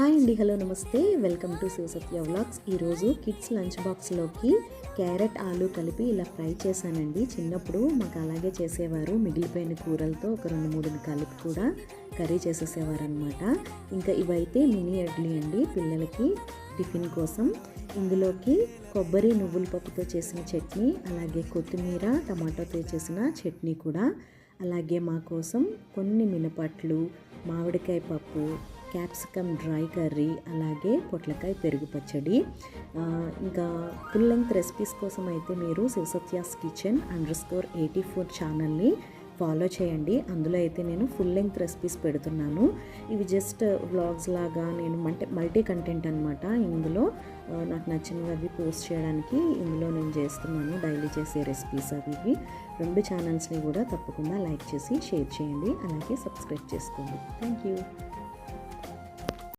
Hi అండి, hello నమస్తే, welcome to Shivasatya vlogs. ఈరోజు కిడ్స్ లంచ్ బాక్స్లోకి క్యారెట్ ఆలు కలిపి ఇలా ఫ్రై చేశానండి. చిన్నప్పుడు మాకు అలాగే చేసేవారు, మిగిలిపోయిన కూరలతో ఒక 2-3 కలిపి కూడా కర్రీ చేసేసేవారు అనమాట. ఇంకా ఇవైతే మినీ ఇడ్లీ అండి, పిల్లలకి టిఫిన్ కోసం. ఇందులోకి కొబ్బరి నువ్వుల పప్పుతో చేసిన చట్నీ, అలాగే కొత్తిమీర టమాటోతో చేసిన చట్నీ కూడా, అలాగే మా కోసం కొన్ని మినపట్లు, మామిడికాయ పప్పు, క్యాప్సికమ్ డ్రై కర్రీ, అలాగే పొట్లకాయ పెరుగు పచ్చడి. ఇంకా ఫుల్ లెంగ్త్ రెసిపీస్ కోసం అయితే మీరు శివసత్యాస్ కిచెన్ _84 ఛానల్ని ఫాలో చేయండి. అందులో అయితే నేను ఫుల్ లెంగ్త్ రెసిపీస్ పెడుతున్నాను. ఇవి జస్ట్ వ్లాగ్స్ లాగా నేను మల్టీ కంటెంట్ అనమాట. ఇందులో నాకు నచ్చినవి అవి పోస్ట్ చేయడానికి ఇందులో నేను చేస్తున్నాను, డైలీ చేసే రెసిపీస్ అవి ఇవి. 2 ఛానల్స్ని కూడా తప్పకుండా లైక్ చేసి షేర్ చేయండి, అలాగే సబ్స్క్రైబ్ చేసుకోండి. Thank you.